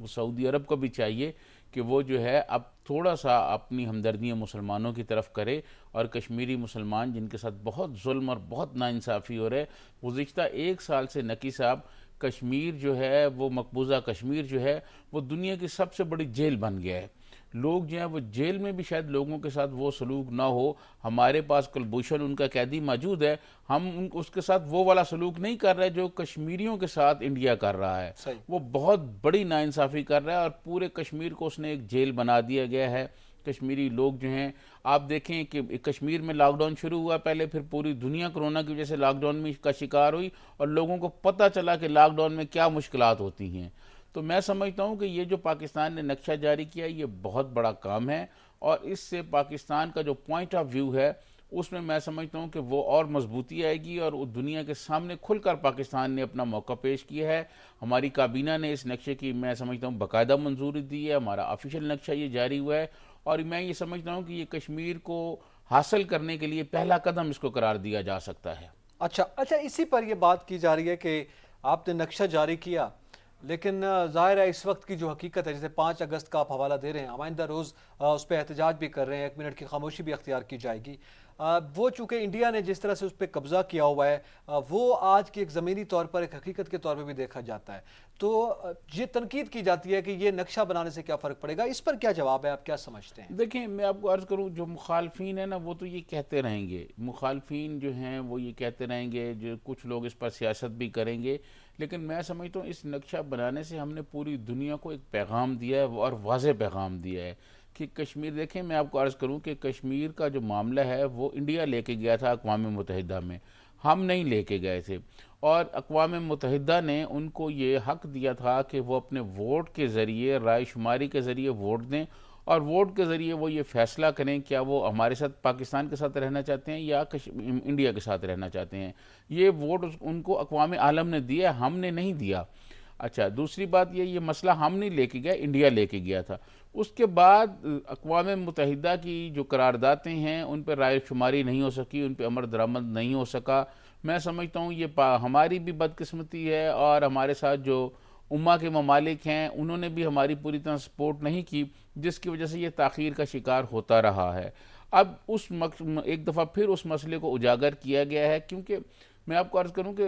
وہ سعودی عرب کو بھی چاہیے کہ وہ جو ہے اب تھوڑا سا اپنی ہمدردیاں مسلمانوں کی طرف کرے، اور کشمیری مسلمان جن کے ساتھ بہت ظلم اور بہت ناانصافی ہو رہے، گزشتہ 1 سال سے نقی صاحب کشمیر جو ہے وہ مقبوضہ کشمیر جو ہے وہ دنیا کی سب سے بڑی جیل بن گیا ہے۔ لوگ جو ہیں وہ جیل میں بھی شاید لوگوں کے ساتھ وہ سلوک نہ ہو، ہمارے پاس کلبھوشن ان کا قیدی موجود ہے، ہم اس کے ساتھ وہ والا سلوک نہیں کر رہے جو کشمیریوں کے ساتھ انڈیا کر رہا ہے۔ صحیح۔ وہ بہت بڑی ناانصافی کر رہا ہے، اور پورے کشمیر کو اس نے ایک جیل بنا دیا گیا ہے۔ کشمیری لوگ جو ہیں، آپ دیکھیں کہ کشمیر میں لاک ڈاؤن شروع ہوا پہلے، پھر پوری دنیا کرونا کی وجہ سے لاک ڈاؤن میں کا شکار ہوئی، اور لوگوں کو پتہ چلا کہ لاک ڈاؤن میں کیا مشکلات ہوتی ہیں۔ تو میں سمجھتا ہوں کہ یہ جو پاکستان نے نقشہ جاری کیا یہ بہت بڑا کام ہے، اور اس سے پاکستان کا جو پوائنٹ آف ویو ہے اس میں سمجھتا ہوں کہ وہ اور مضبوطی آئے گی، اور دنیا کے سامنے کھل کر پاکستان نے اپنا موقع پیش کیا ہے۔ ہماری کابینہ نے اس نقشے کی میں سمجھتا ہوں باقاعدہ منظوری دی ہے، ہمارا آفیشیل نقشہ یہ جاری ہوا ہے، اور میں یہ سمجھتا ہوں کہ یہ کشمیر کو حاصل کرنے کے لیے پہلا قدم اس کو قرار دیا جا سکتا ہے۔ اچھا، اسی پر یہ بات کی جا رہی ہے کہ آپ نے نقشہ جاری کیا، لیکن ظاہر ہے اس وقت کی جو حقیقت ہے، جیسے 5 اگست کا آپ حوالہ دے رہے ہیں، آئندہ روز اس پہ احتجاج بھی کر رہے ہیں، 1 منٹ کی خاموشی بھی اختیار کی جائے گی۔ وہ چونکہ انڈیا نے جس طرح سے اس پہ قبضہ کیا ہوا ہے، وہ آج کی ایک زمینی طور پر ایک حقیقت کے طور پہ بھی دیکھا جاتا ہے، تو یہ تنقید کی جاتی ہے کہ یہ نقشہ بنانے سے کیا فرق پڑے گا، اس پر کیا جواب ہے، آپ کیا سمجھتے ہیں؟ دیکھیں، میں آپ کو عرض کروں، جو مخالفین ہیں نا وہ تو یہ کہتے رہیں گے، مخالفین جو ہیں وہ یہ کہتے رہیں گے، جو کچھ لوگ اس پر سیاست بھی کریں گے، لیکن میں سمجھتا ہوں اس نقشہ بنانے سے ہم نے پوری دنیا کو ایک پیغام دیا ہے، اور واضح پیغام دیا ہے کہ کشمیر، دیکھیں میں آپ کو عرض کروں کہ کشمیر کا جو معاملہ ہے وہ انڈیا لے کے گیا تھا اقوام متحدہ میں، ہم نہیں لے کے گئے تھے، اور اقوام متحدہ نے ان کو یہ حق دیا تھا کہ وہ اپنے ووٹ کے ذریعے، رائے شماری کے ذریعے ووٹ دیں، اور ووٹ کے ذریعے وہ یہ فیصلہ کریں کیا وہ ہمارے ساتھ پاکستان کے ساتھ رہنا چاہتے ہیں یا انڈیا کے ساتھ رہنا چاہتے ہیں۔ یہ ووٹ ان کو اقوام عالم نے دیا، ہم نے نہیں دیا۔ اچھا، دوسری بات یہ مسئلہ ہم نہیں لے کے گیا، انڈیا لے کے گیا تھا۔ اس کے بعد اقوام متحدہ کی جو قراردادیں ہیں ان پہ رائے شماری نہیں ہو سکی، ان پہ عمل درآمد نہیں ہو سکا۔ میں سمجھتا ہوں یہ ہماری بھی بدقسمتی ہے، اور ہمارے ساتھ جو امہ کے ممالک ہیں انہوں نے بھی ہماری پوری طرح سپورٹ نہیں کی، جس کی وجہ سے یہ تاخیر کا شکار ہوتا رہا ہے۔ اب ایک دفعہ پھر اس مسئلے کو اجاگر کیا گیا ہے، کیونکہ میں آپ کو عرض کروں کہ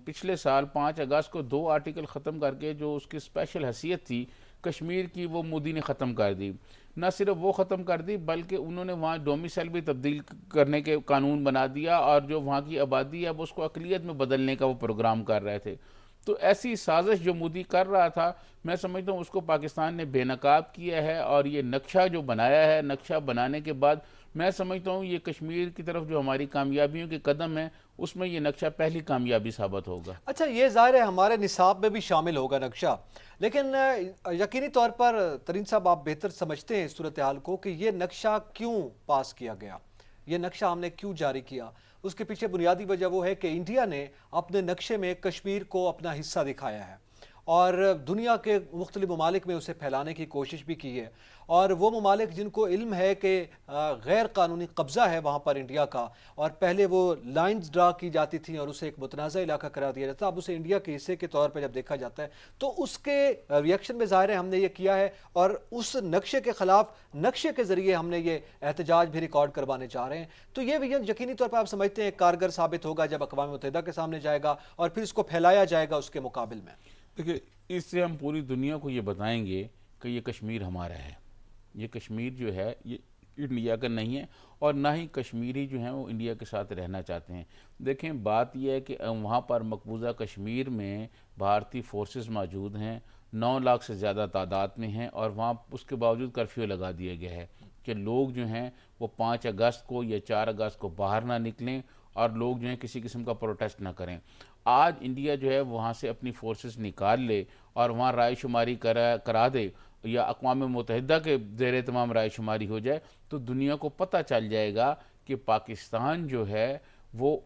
پچھلے سال 5 اگست کو 2 آرٹیکل ختم کر کے جو اس کی اسپیشل حیثیت تھی کشمیر کی، وہ مودی نے ختم کر دی۔ نہ صرف وہ ختم کر دی بلکہ انہوں نے وہاں ڈومیسائل بھی تبدیل کرنے کے قانون بنا دیا، اور جو وہاں کی آبادی ہے اب اس کو اقلیت میں بدلنے کا وہ پروگرام کر رہے تھے۔ تو ایسی سازش جو مودی کر رہا تھا، میں سمجھتا ہوں اس کو پاکستان نے بے نقاب کیا ہے، اور یہ نقشہ جو بنایا ہے، نقشہ بنانے کے بعد میں سمجھتا ہوں یہ کشمیر کی طرف جو ہماری کامیابیوں کے قدم ہیں اس میں یہ نقشہ پہلی کامیابی ثابت ہوگا۔ اچھا، یہ ظاہر ہے ہمارے نصاب میں بھی شامل ہوگا نقشہ، لیکن یقینی طور پر ترین صاحب آپ بہتر سمجھتے ہیں اس صورتحال کو کہ یہ نقشہ کیوں پاس کیا گیا، یہ نقشہ ہم نے کیوں جاری کیا؟ اس کے پیچھے بنیادی وجہ وہ ہے کہ انڈیا نے اپنے نقشے میں کشمیر کو اپنا حصہ دکھایا ہے، اور دنیا کے مختلف ممالک میں اسے پھیلانے کی کوشش بھی کی ہے، اور وہ ممالک جن کو علم ہے کہ غیر قانونی قبضہ ہے وہاں پر انڈیا کا، اور پہلے وہ لائنز ڈرا کی جاتی تھیں اور اسے ایک متنازع علاقہ قرار دیا جاتا، اب اسے انڈیا کے حصے کے طور پہ جب دیکھا جاتا ہے تو اس کے ریئیکشن میں ظاہر ہے ہم نے یہ کیا ہے، اور اس نقشے کے خلاف نقشے کے ذریعے ہم نے یہ احتجاج بھی ریکارڈ کروانے چاہ رہے ہیں۔ تو یہ ویژن یقینی طور پر آپ سمجھتے ہیں کارگر ثابت ہوگا جب اقوام متحدہ کے سامنے جائے گا اور پھر اس کو پھیلایا جائے گا اس کے مقابل میں؟ دیکھیں، اس سے ہم پوری دنیا کو یہ بتائیں گے کہ یہ کشمیر ہمارا ہے، یہ کشمیر جو ہے یہ انڈیا کا نہیں ہے، اور نہ ہی کشمیری جو ہیں وہ انڈیا کے ساتھ رہنا چاہتے ہیں۔ دیکھیں، بات یہ ہے کہ وہاں پر مقبوضہ کشمیر میں بھارتی فورسز موجود ہیں، 9 لاکھ سے زیادہ تعداد میں ہیں، اور وہاں اس کے باوجود کرفیو لگا دیا گیا ہے کہ لوگ جو ہیں وہ 5 اگست کو یا 4 اگست کو باہر نہ نکلیں، اور لوگ جو ہیں کسی قسم کا پروٹیسٹ نہ کریں۔ آج انڈیا جو ہے وہاں سے اپنی فورسز نکال لے اور وہاں رائے شماری کرا دے، یا اقوام متحدہ کے زیر تمام رائے شماری ہو جائے، تو دنیا کو پتہ چل جائے گا کہ پاکستان جو ہے وہ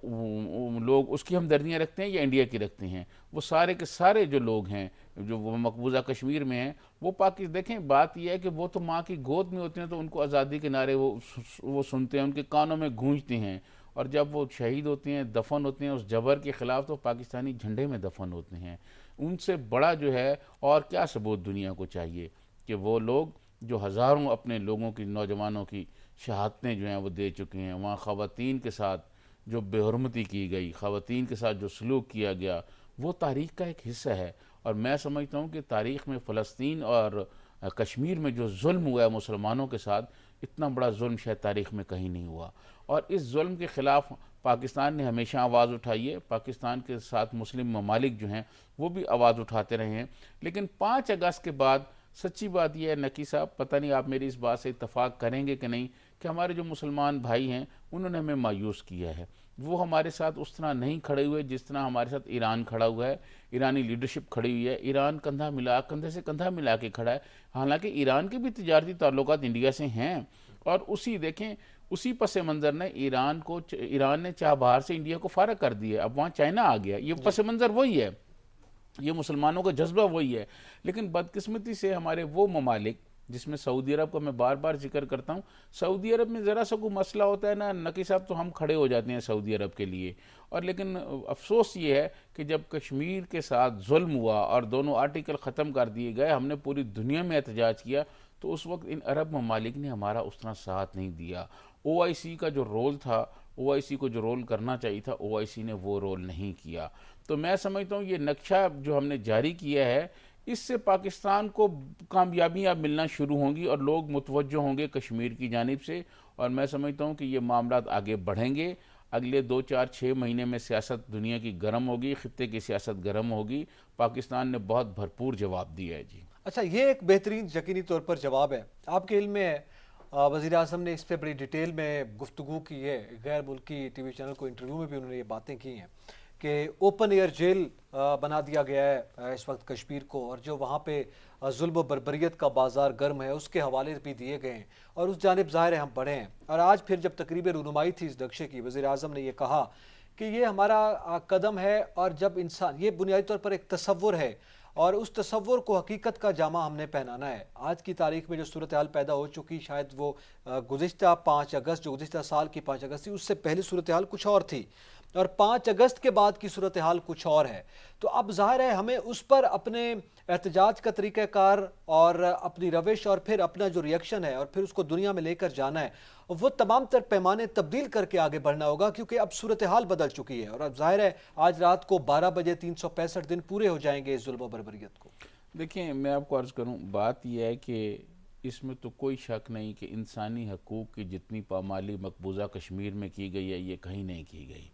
لوگ اس کی ہمدردیاں رکھتے ہیں یا انڈیا کی رکھتے ہیں۔ وہ سارے کے سارے جو لوگ ہیں جو وہ مقبوضہ کشمیر میں ہیں، وہ دیکھیں، بات یہ ہے کہ وہ تو ماں کی گود میں ہوتے ہیں تو ان کو آزادی کے نعرے وہ سنتے ہیں، ان کے کانوں میں گونجتے ہیں، اور جب وہ شہید ہوتے ہیں، دفن ہوتے ہیں اس جبر کے خلاف، تو پاکستانی جھنڈے میں دفن ہوتے ہیں۔ ان سے بڑا جو ہے اور کیا ثبوت دنیا کو چاہیے کہ وہ لوگ جو ہزاروں اپنے لوگوں کی، نوجوانوں کی شہادتیں جو ہیں وہ دے چکے ہیں، وہاں خواتین کے ساتھ جو بے حرمتی کی گئی، خواتین کے ساتھ جو سلوک کیا گیا، وہ تاریخ کا ایک حصہ ہے۔ اور میں سمجھتا ہوں کہ تاریخ میں فلسطین اور کشمیر میں جو ظلم ہوا ہے مسلمانوں کے ساتھ، اتنا بڑا ظلم شاید تاریخ میں کہیں نہیں ہوا، اور اس ظلم کے خلاف پاکستان نے ہمیشہ آواز اٹھائی ہے۔ پاکستان کے ساتھ مسلم ممالک جو ہیں وہ بھی آواز اٹھاتے رہے ہیں، لیکن 5 اگست کے بعد سچی بات یہ ہے نقی صاحب، پتہ نہیں آپ میری اس بات سے اتفاق کریں گے کہ نہیں، کہ ہمارے جو مسلمان بھائی ہیں انہوں نے ہمیں مایوس کیا ہے۔ وہ ہمارے ساتھ اس طرح نہیں کھڑے ہوئے جس طرح ہمارے ساتھ ایران کھڑا ہوا ہے، ایرانی لیڈرشپ کھڑی ہوئی ہے۔ ایران کندھے سے کندھا ملا کے کھڑا ہے، حالانکہ ایران کے بھی تجارتی تعلقات انڈیا سے ہیں، اور اسی پس منظر نے ایران نے چابہار سے انڈیا کو فارغ کر دیا، اب وہاں چائنا آ گیا۔ یہ پس منظر وہی ہے، یہ مسلمانوں کا جذبہ وہی ہے، لیکن بدقسمتی سے ہمارے وہ ممالک، جس میں سعودی عرب کا میں بار بار ذکر کرتا ہوں، سعودی عرب میں ذرا سا کوئی مسئلہ ہوتا ہے نا نقی صاحب تو ہم کھڑے ہو جاتے ہیں سعودی عرب کے لیے۔ اور لیکن افسوس یہ ہے کہ جب کشمیر کے ساتھ ظلم ہوا اور دونوں آرٹیکل ختم کر دیے گئے، ہم نے پوری دنیا میں احتجاج کیا، تو اس وقت ان عرب ممالک نے ہمارا اس طرح ساتھ نہیں دیا۔ او آئی سی کا جو رول تھا، او آئی سی کو جو رول کرنا چاہیے تھا، او آئی سی نے وہ رول نہیں کیا۔ تو میں سمجھتا ہوں یہ نقشہ جو ہم نے جاری کیا ہے، اس سے پاکستان کو کامیابیاں ملنا شروع ہوں گی اور لوگ متوجہ ہوں گے کشمیر کی جانب سے، اور میں سمجھتا ہوں کہ یہ معاملات آگے بڑھیں گے۔ اگلے 2 4 6 مہینے میں سیاست دنیا کی گرم ہوگی، خطے کی سیاست گرم ہوگی۔ پاکستان نے بہت بھرپور جواب دیا ہے جی۔ اچھا، یہ ایک بہترین یقینی طور پر جواب ہے۔ آپ کے علم میں ہے وزیر اعظم نے اس پہ بڑی ڈیٹیل میں گفتگو کی ہے، غیر ملکی ٹی وی چینل کو انٹرویو میں بھی انہوں نے یہ باتیں کی ہیں کہ اوپن ایئر جیل بنا دیا گیا ہے اس وقت کشمیر کو، اور جو وہاں پہ ظلم و بربریت کا بازار گرم ہے اس کے حوالے بھی دیے گئے ہیں، اور اس جانب ظاہر ہے ہم بڑھے ہیں۔ اور آج پھر جب تقریب رونمائی تھی اس نقشے کی، وزیر اعظم نے یہ کہا کہ یہ ہمارا قدم ہے، اور جب انسان، یہ بنیادی طور پر ایک تصور ہے، اور اس تصور کو حقیقت کا جامہ ہم نے پہنانا ہے۔ آج کی تاریخ میں جو صورتحال پیدا ہو چکی، شاید وہ گزشتہ 5 اگست، جو گزشتہ سال کی 5 اگست تھی، اس سے پہلے صورتحال کچھ اور تھی، اور 5 اگست کے بعد کی صورتحال کچھ اور ہے۔ تو اب ظاہر ہے ہمیں اس پر اپنے احتجاج کا طریقہ کار اور اپنی روش اور پھر اپنا جو ریئیکشن ہے اور پھر اس کو دنیا میں لے کر جانا ہے، وہ تمام تر پیمانے تبدیل کر کے آگے بڑھنا ہوگا، کیونکہ اب صورتحال بدل چکی ہے، اور اب ظاہر ہے آج رات کو 12 بجے 365 دن پورے ہو جائیں گے اس ظلم و بربریت کو۔ دیکھیں میں آپ کو عرض کروں، بات یہ ہے کہ اس میں تو کوئی شک نہیں کہ انسانی حقوق کی جتنی پامالی مقبوضہ کشمیر میں کی گئی ہے، یہ کہیں نہیں کی گئی،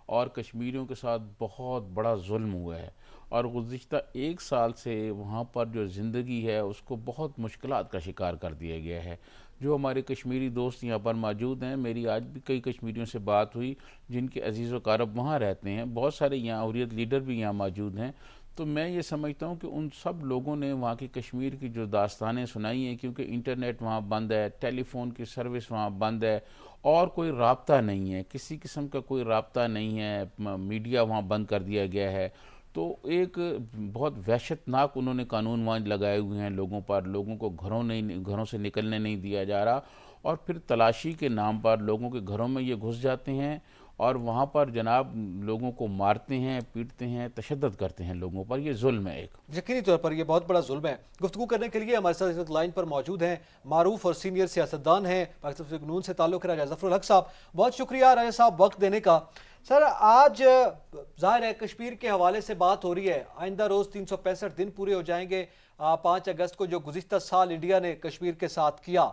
اور کشمیریوں کے ساتھ بہت بڑا ظلم ہوا ہے، اور گزشتہ 1 سال سے وہاں پر جو زندگی ہے اس کو بہت مشکلات کا شکار کر دیا گیا ہے۔ جو ہمارے کشمیری دوست یہاں پر موجود ہیں، میری آج بھی کئی کشمیریوں سے بات ہوئی جن کے عزیز و اقارب وہاں رہتے ہیں، بہت سارے یہاں حریت لیڈر بھی یہاں موجود ہیں، تو میں یہ سمجھتا ہوں کہ ان سب لوگوں نے وہاں کی کشمیر کی جو داستانیں سنائی ہیں، کیونکہ انٹرنیٹ وہاں بند ہے، ٹیلی فون کی سروس وہاں بند ہے، اور کوئی رابطہ نہیں ہے، کسی قسم کا کوئی رابطہ نہیں ہے، میڈیا وہاں بند کر دیا گیا ہے، تو ایک بہت وحشت ناک انہوں نے قانون وہاں لگائے ہوئے ہیں لوگوں پر، لوگوں کو گھروں سے نکلنے نہیں دیا جا رہا، اور پھر تلاشی کے نام پر لوگوں کے گھروں میں یہ گھس جاتے ہیں، اور وہاں پر جناب لوگوں کو مارتے ہیں، پیٹتے ہیں، تشدد کرتے ہیں لوگوں پر۔ یہ ظلم ہے ایک یقینی طور پر یہ بہت بڑا ظلم ہے۔ گفتگو کرنے کے لیے ہمارے ساتھ اس وقت لائن پر موجود ہیں معروف اور سینئر سیاستدان ہیں، پاکستان نون سے تعلق ہے، راجہ ظفر الحق صاحب۔ بہت شکریہ راجہ صاحب وقت دینے کا۔ سر، آج ظاہر ہے کشمیر کے حوالے سے بات ہو رہی ہے، آئندہ روز 365 دن پورے ہو جائیں گے 5 اگست کو، جو گزشتہ سال انڈیا نے کشمیر کے ساتھ کیا۔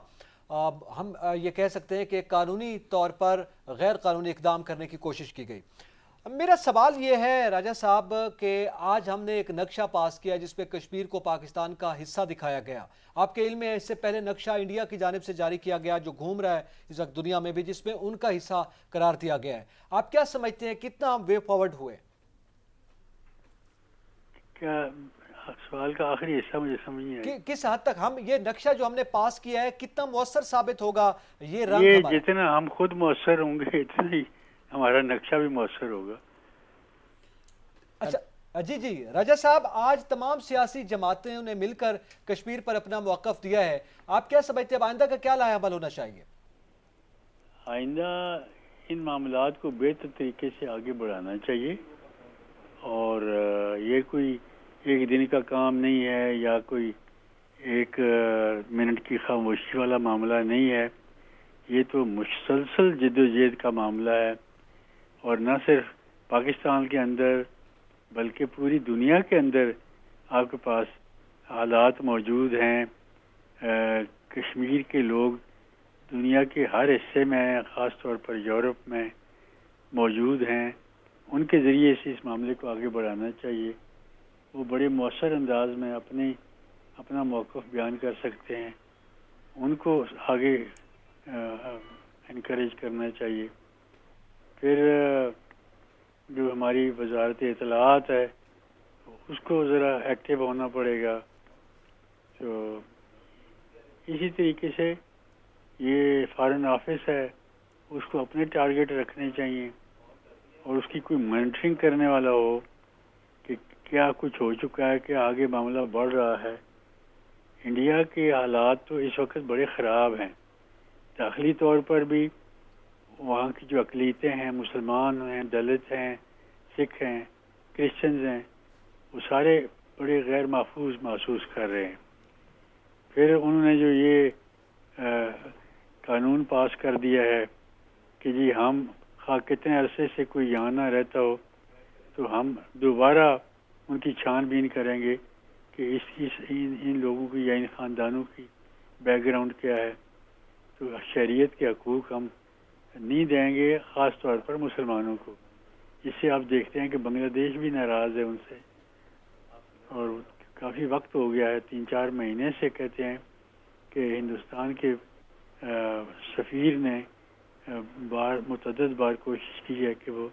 ہم یہ کہہ سکتے ہیں کہ قانونی طور پر غیر قانونی اقدام کرنے کی کوشش کی گئی۔ میرا سوال یہ ہے راجہ صاحب کہ آج ہم نے ایک نقشہ پاس کیا جس پہ کشمیر کو پاکستان کا حصہ دکھایا گیا۔ آپ کے علم میں اس سے پہلے نقشہ انڈیا کی جانب سے جاری کیا گیا جو گھوم رہا ہے اس وقت دنیا میں بھی، جس میں ان کا حصہ قرار دیا گیا ہے۔ آپ کیا سمجھتے ہیں کتنا ہم وے فارورڈ ہوئے؟ کیا سوال کا آخری حصہ مجھے سمجھ نہیں آیا؟ کس حد تک ہم یہ نقشہ جو ہم نے پاس کیا ہے کتنا مؤثر ثابت ہوگا؟ یہ رنگ یہ ہمارا جتنا ہم خود مؤثر ہوں گے اتنا ہی ہمارا نقشہ بھی مؤثر ہوگا۔ اچھا جی راجہ صاحب، آج تمام سیاسی جماعتیں نے مل کر کشمیر پر اپنا موقف دیا ہے، آپ کیا سمجھتے ہیں آئندہ کا کیا لائحہ عمل ہونا چاہیے؟ آئندہ ان معاملات کو بہتر طریقے سے آگے بڑھانا چاہیے، اور یہ کوئی ایک دن کا کام نہیں ہے یا کوئی ایک منٹ کی خاموشی والا معاملہ نہیں ہے. یہ تو مسلسل جد و جہد کا معاملہ ہے، اور نہ صرف پاکستان کے اندر بلکہ پوری دنیا کے اندر آپ کے پاس حالات موجود ہیں. کشمیر کے لوگ دنیا کے ہر حصے میں، خاص طور پر یورپ میں موجود ہیں. ان کے ذریعے سے اس معاملے کو آگے بڑھانا چاہیے. وہ بڑے مؤثر انداز میں اپنا موقف بیان کر سکتے ہیں. ان کو آگے انکریج کرنا چاہیے. پھر جو ہماری وزارت اطلاعات ہے اس کو ذرا ایکٹیو ہونا پڑے گا. تو اسی طریقے سے یہ فارن آفس ہے، اس کو اپنے ٹارگٹ رکھنے چاہیے، اور اس کی کوئی مانیٹرنگ کرنے والا ہو کہ کیا کچھ ہو چکا ہے، کہ آگے معاملہ بڑھ رہا ہے. انڈیا کے حالات تو اس وقت بڑے خراب ہیں. داخلی طور پر بھی وہاں کی جو اقلیتیں ہیں، مسلمان ہیں، دلت ہیں، سکھ ہیں، کرسچنز ہیں، وہ سارے بڑے غیر محفوظ محسوس کر رہے ہیں. پھر انہوں نے جو یہ قانون پاس کر دیا ہے کہ جی ہم خواہ کتنے عرصے سے کوئی یہاں نہ رہتا ہو تو ہم دوبارہ ان کی چھان بین کریں گے کہ ان لوگوں کی یا ان خاندانوں کی بیک گراؤنڈ کیا ہے. تو شہریت کے حقوق ہم نہیں دیں گے، خاص طور پر مسلمانوں کو. اس سے آپ دیکھتے ہیں کہ بنگلہ دیش بھی ناراض ہے ان سے، اور کافی وقت ہو گیا ہے، 3-4 مہینے سے کہتے ہیں کہ ہندوستان کے سفیر نے متعدد بار کوشش کی ہے کہ وہ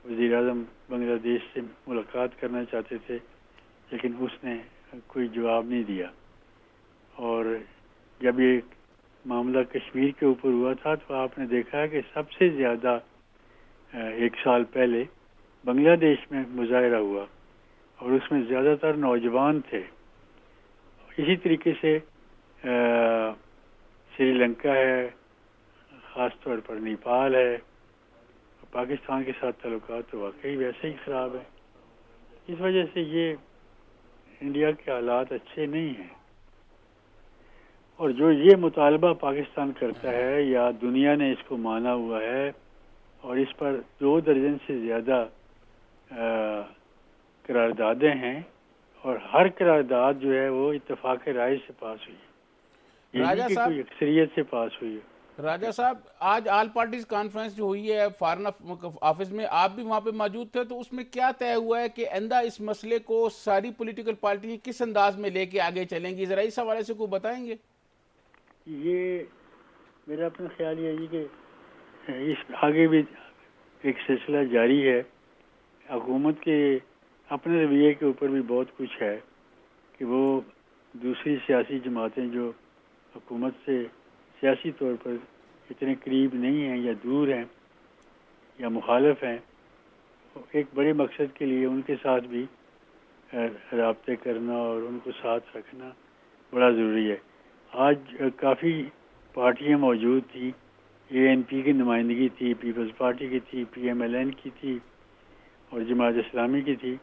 وزیر اعظم بنگلہ دیش سے ملاقات کرنا چاہتے تھے، لیکن اس نے کوئی جواب نہیں دیا. اور جب یہ معاملہ کشمیر کے اوپر ہوا تھا تو آپ نے دیکھا کہ سب سے زیادہ 1 سال پہلے بنگلہ دیش میں مظاہرہ ہوا، اور اس میں زیادہ تر نوجوان تھے. اسی طریقے سے سری لنکا ہے، خاص طور پر نیپال ہے. پاکستان کے ساتھ تعلقات تو واقعی ویسے ہی خراب ہیں. اس وجہ سے یہ انڈیا کے حالات اچھے نہیں ہیں. اور جو یہ مطالبہ پاکستان کرتا ہے یا دنیا نے اس کو مانا ہوا ہے، اور اس پر 2 درجن سے زیادہ قراردادیں ہیں، اور ہر قرارداد جو ہے وہ اتفاق رائے سے پاس ہوئی ہے، یہ نہیں کہ کوئی اکثریت سے پاس ہوئی ہے. راجہ صاحب، آج آل پارٹیز کانفرنس جو ہوئی ہے فارن آفس میں، آپ بھی وہاں پہ موجود تھے، تو اس میں کیا طے ہوا ہے کہ آئندہ اس مسئلے کو ساری پولیٹیکل پارٹی کس انداز میں لے کے آگے چلیں گی؟ ذرا اس حوالے سے کوئی بتائیں گے؟ یہ میرا اپنا خیال یہ ہے کہ اس آگے بھی ایک سلسلہ جاری ہے. حکومت کے اپنے رویے کے اوپر بھی بہت کچھ ہے کہ وہ دوسری سیاسی جماعتیں جو حکومت سے سیاسی طور پر اتنے قریب نہیں ہیں یا دور ہیں یا مخالف ہیں، ایک بڑے مقصد کے لیے ان کے ساتھ بھی رابطے کرنا اور ان کو ساتھ رکھنا بڑا ضروری ہے. آج کافی پارٹیاں موجود تھیں. ANP کی نمائندگی تھی، پیپلز پارٹی کی تھی، PMLN کی تھی، اور جماعت اسلامی کی تھی.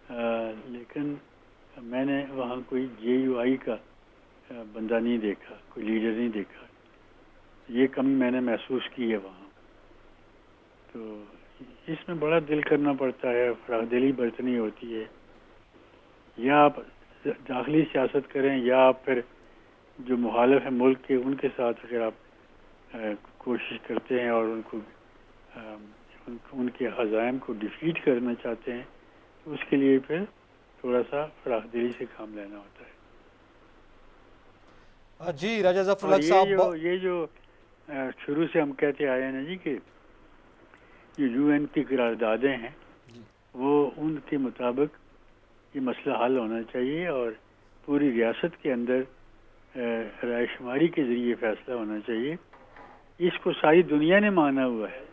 لیکن میں نے وہاں کوئی JUI کا بندہ نہیں دیکھا، کوئی لیڈر نہیں دیکھا. یہ کمی میں نے محسوس کی ہے وہاں. تو اس میں بڑا دل کرنا پڑتا ہے، فراخ دلی برتنی ہوتی ہے. یا آپ داخلی سیاست کریں یا آپ پھر جو مخالف ہیں ملک کے، ان کے ساتھ اگر آپ کوشش کرتے ہیں اور ان کے عزائم کو ڈیفیٹ کرنا چاہتے ہیں، تو اس کے لیے پھر تھوڑا سا فراخ دلی سے کام لینا ہوتا ہے. جی راجہ ظفر الحق صاحب، یہ جو شروع سے ہم کہتے آئے ہیں نا جی کہ جو UN کی قراردادیں ہیں وہ ان کے مطابق یہ مسئلہ حل ہونا چاہیے، اور پوری ریاست کے اندر رائے شماری کے ذریعے فیصلہ ہونا چاہیے. اس کو ساری دنیا نے مانا ہوا ہے،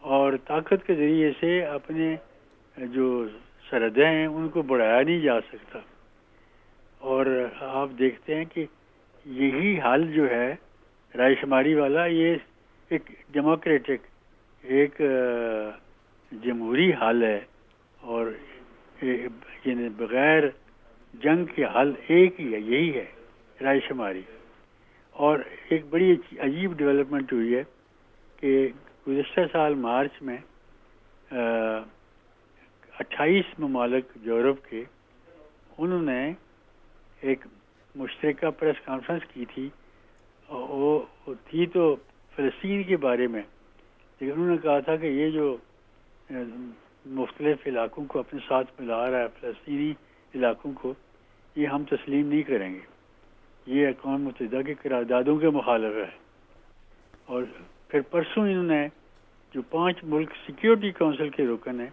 اور طاقت کے ذریعے سے اپنے جو سرحدیں ہیں ان کو بڑھایا نہیں جا سکتا. اور آپ دیکھتے ہیں کہ یہی حل جو ہے رائے شماری والا، یہ ایک ڈیموکریٹک ایک جمہوری حل ہے اور یعنی بغیر جنگ کے حل ایک ہی ہے، یہی ہے رائے شماری. اور ایک بڑی عجیب ڈیولپمنٹ ہوئی ہے کہ گزشتہ سال مارچ میں 28 ممالک یورپ کے انہوں نے ایک مشترکہ پریس کانفرنس کی تھی. وہ تھی تو فلسطین کے بارے میں، لیکن انہوں نے کہا تھا کہ یہ جو مختلف علاقوں کو اپنے ساتھ ملا رہا ہے، فلسطینی علاقوں کو، یہ ہم تسلیم نہیں کریں گے. یہ اقوام متحدہ کی قراردادوں کے مخالف ہے. اور پھر پرسوں انہوں نے جو 5 ملک سیکیورٹی کونسل کے رکن ہیں،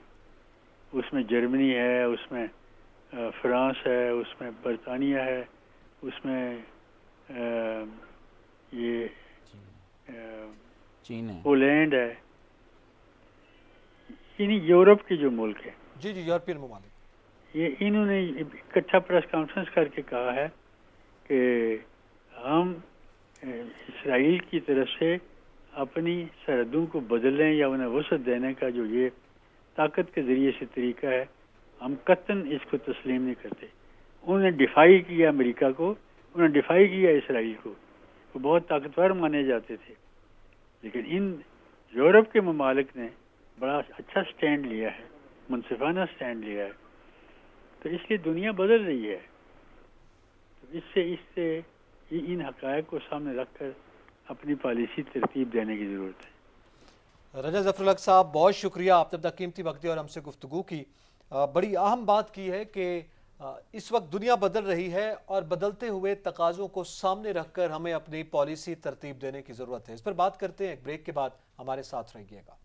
اس میں جرمنی ہے، اس میں فرانس ہے، اس میں برطانیہ ہے، اس میں یہ چین ہے، پولینڈ ہے، یعنی یورپ کے جو ملک ہیں، جی یورپین ممالک، یہ انہوں نے اکٹھا پریس کانفرنس کر کے کہا ہے کہ ہم اسرائیل کی طرف سے اپنی سرحدوں کو بدلنے یا انہیں وسعت دینے کا جو یہ طاقت کے ذریعے سے طریقہ ہے، ہم قطعاً اس کو تسلیم نہیں کرتے. انہوں نے ڈیفائی کیا امریکہ کو، انہوں نے ڈیفائی کیا اسرائیل کو. وہ بہت طاقتور مانے جاتے تھے، لیکن ان یورپ کے ممالک نے بڑا اچھا سٹینڈ لیا ہے، منصفانہ سٹینڈ لیا ہے. تو اس لیے دنیا بدل رہی ہے. تو اس سے ان حقائق کو سامنے رکھ کر اپنی پالیسی ترتیب دینے کی ضرورت ہے. رجا ظفر الحق صاحب، بہت شکریہ، آپ نے اپنا قیمتی وقت دیا اور ہم سے گفتگو کی. بڑی اہم بات کی ہے کہ اس وقت دنیا بدل رہی ہے اور بدلتے ہوئے تقاضوں کو سامنے رکھ کر ہمیں اپنی پالیسی ترتیب دینے کی ضرورت ہے. اس پر بات کرتے ہیں ایک بریک کے بعد. ہمارے ساتھ رہیے گا.